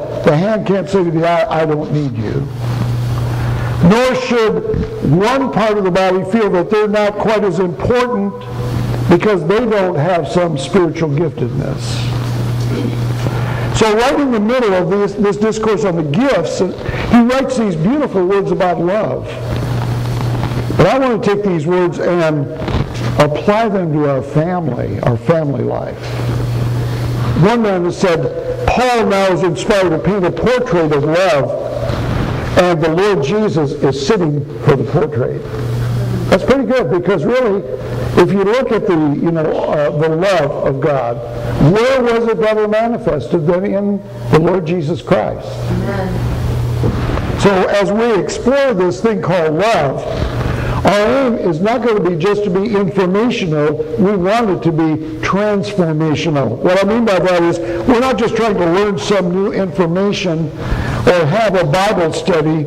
The hand can't say to the eye, I don't need you. Nor should one part of the body feel that they're not quite as important because they don't have some spiritual giftedness. So right in the middle of this discourse on the gifts, he writes these beautiful words about love. But I want to take these words and apply them to our family life. One man has said, Paul now is inspired to paint a portrait of love, and the Lord Jesus is sitting for the portrait. That's pretty good, because really, if you look at the love of God, where was it better manifested than in the Lord Jesus Christ? Amen. So as we explore this thing called love, our aim is not going to be just to be informational. We want it to be transformational. What I mean by that is we're not just trying to learn some new information or have a Bible study.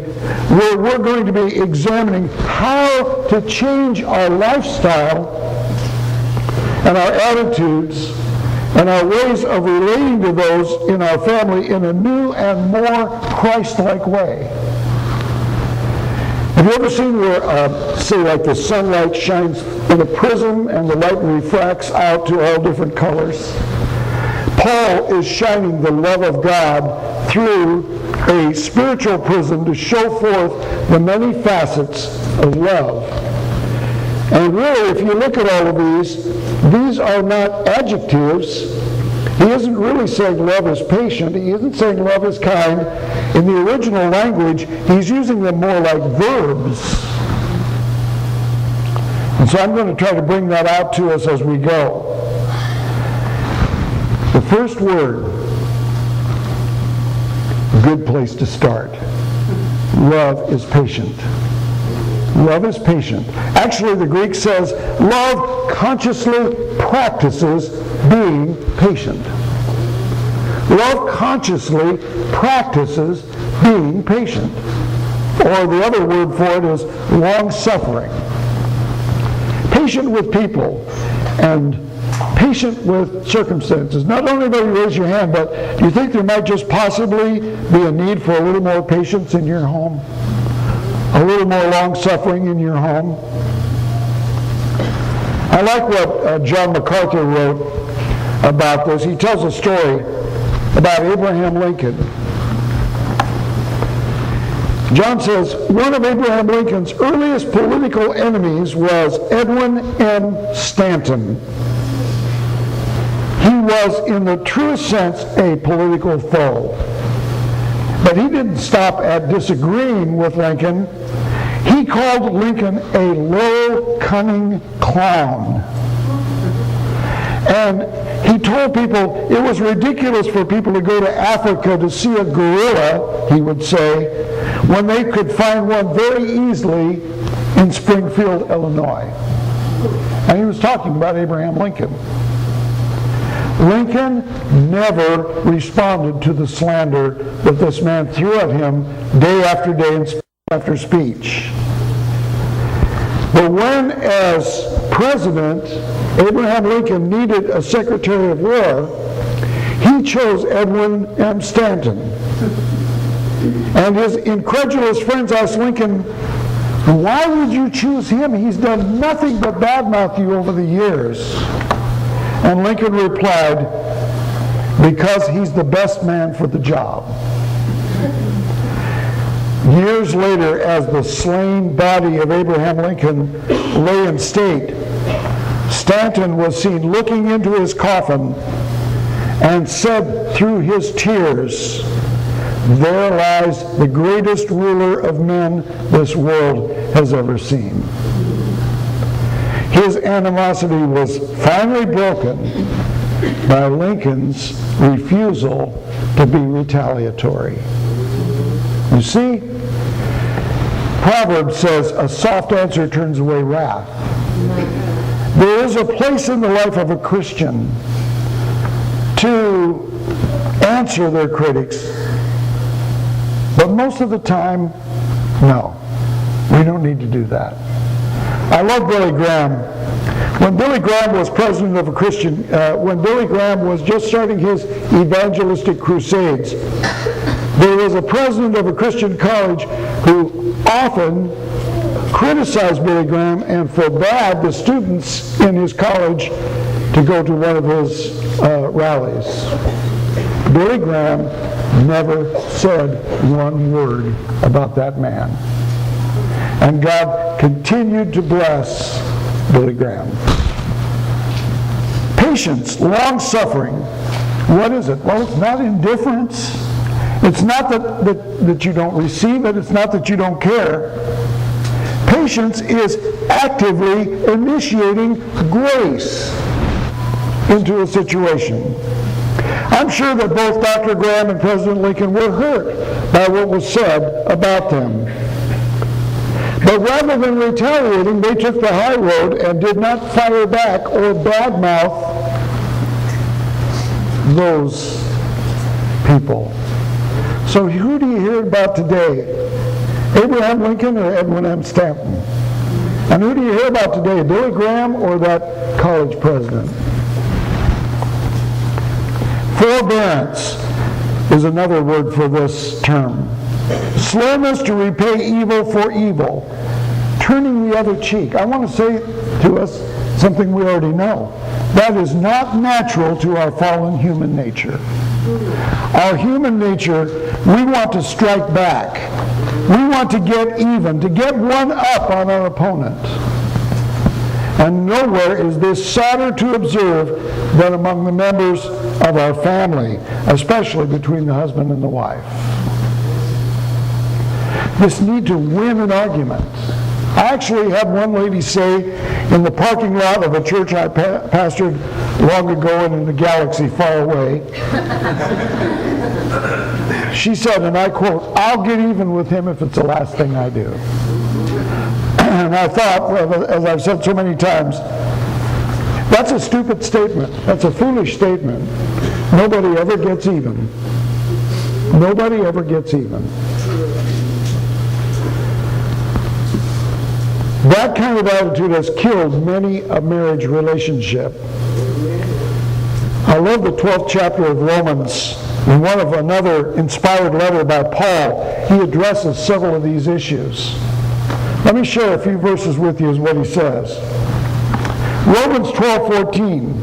We're going to be examining how to change our lifestyle and our attitudes and our ways of relating to those in our family in a new and more Christ-like way. Have you ever seen where, say, like the sunlight shines in a prism and the light refracts out to all different colors? Paul is shining the love of God through a spiritual prism to show forth the many facets of love. And really, if you look at all of these are not adjectives. He isn't really saying love is patient. He isn't saying love is kind. In the original language, he's using them more like verbs. And so I'm going to try to bring that out to us as we go. The first word, good place to start. Love is patient. Love is patient. Actually, the Greek says, love consciously practices being patient. Love consciously practices being patient. Or the other word for it is long-suffering. Patient with people and patient with circumstances. Not only do you raise your hand, but do you think there might just possibly be a need for a little more patience in your home? A little more long-suffering in your home? I like what John MacArthur wrote about this. He tells a story about Abraham Lincoln. John says, one of Abraham Lincoln's earliest political enemies was Edwin M. Stanton. He was, in the truest sense, a political foe. But he didn't stop at disagreeing with Lincoln. He called Lincoln a low, cunning clown. And he told people it was ridiculous for people to go to Africa to see a gorilla, he would say, when they could find one very easily in Springfield, Illinois. And he was talking about Abraham Lincoln. Lincoln never responded to the slander that this man threw at him day after day and speech after speech. But when, as president, Abraham Lincoln needed a Secretary of War, he chose Edwin M. Stanton. And his incredulous friends asked Lincoln, why would you choose him? He's done nothing but badmouth you over the years. And Lincoln replied, because he's the best man for the job. Years later, as the slain body of Abraham Lincoln lay in state, Stanton was seen looking into his coffin and said through his tears, there lies the greatest ruler of men this world has ever seen. His animosity was finally broken by Lincoln's refusal to be retaliatory. You see, Proverbs says, a soft answer turns away wrath. There is a place in the life of a Christian to answer their critics, but most of the time, no. We don't need to do that. I love Billy Graham. When Billy Graham was president of a Christian, when Billy Graham was just starting his evangelistic crusades, There was a president of a Christian college who often criticized Billy Graham and forbade the students in his college to go to one of his rallies. Billy Graham never said one word about that man. And God continued to bless Billy Graham. Patience, long-suffering. What is it? Well, it's not indifference. It's not that you don't receive it. It's not that you don't care. Patience is actively initiating grace into a situation. I'm sure that both Dr. Graham and President Lincoln were hurt by what was said about them. But rather than retaliating, they took the high road and did not fire back or badmouth those people. So who do you hear about today? Abraham Lincoln or Edwin M. Stanton? And who do you hear about today? Billy Graham or that college president? Forbearance is another word for this term. Slowness to repay evil for evil. Turning the other cheek. I want to say to us something we already know. That is not natural to our fallen human nature. Our human nature, we want to strike back. We want to get even, to get one up on our opponent. And nowhere is this sadder to observe than among the members of our family, especially between the husband and the wife. This need to win an argument. I actually had one lady say in the parking lot of a church I pastored long ago in a galaxy far away, she said, and I quote, "I'll get even with him if it's the last thing I do." And I thought, well, as I've said so many times, that's a stupid statement. That's a foolish statement. Nobody ever gets even. Nobody ever gets even. That kind of attitude has killed many a marriage relationship. I love the 12th chapter of Romans. In one of another inspired letter by Paul, he addresses several of these issues. Let me share a few verses with you as what he says. Romans 12:14.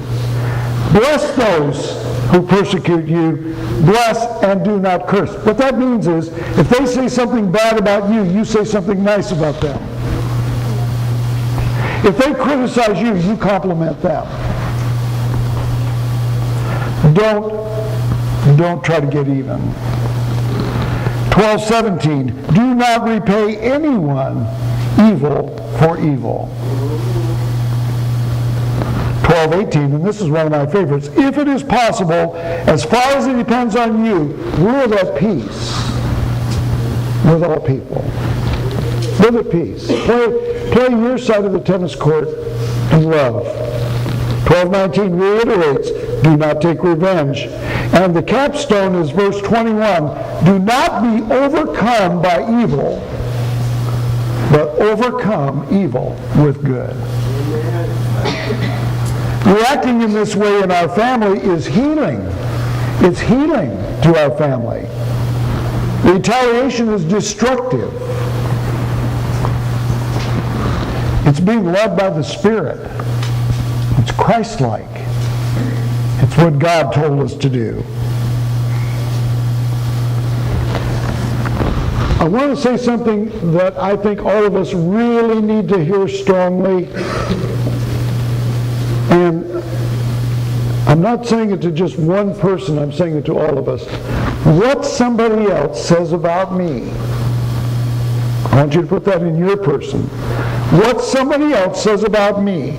Bless those who persecute you. Bless and do not curse. What that means is, if they say something bad about you, you say something nice about them. If they criticize you, you compliment them. Don't try to get even. 12:17. Do not repay anyone evil for evil. 12:18, and this is one of my favorites. If it is possible, as far as it depends on you, live at peace with all people. Live at peace. Play your side of the tennis court in love. 12:19 reiterates, do not take revenge. And the capstone is verse 21. Do not be overcome by evil, but overcome evil with good. Reacting in this way in our family is healing. It's healing to our family. Retaliation is destructive. It's being led by the Spirit. It's Christ-like. It's what God told us to do. I want to say something that I think all of us really need to hear strongly. And I'm not saying it to just one person, I'm saying it to all of us. What somebody else says about me, I want you to put that in your person. What somebody else says about me,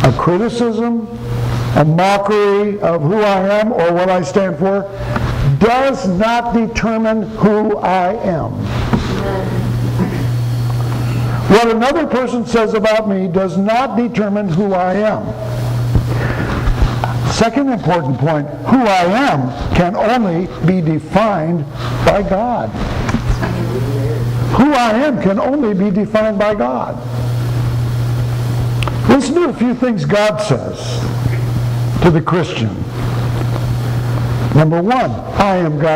a criticism, a mockery of who I am or what I stand for, does not determine who I am. What another person says about me does not determine who I am. Second important point, who I am can only be defined by God. Who I am can only be defined by God. Listen to a few things God says to the Christian. Number one, I am God.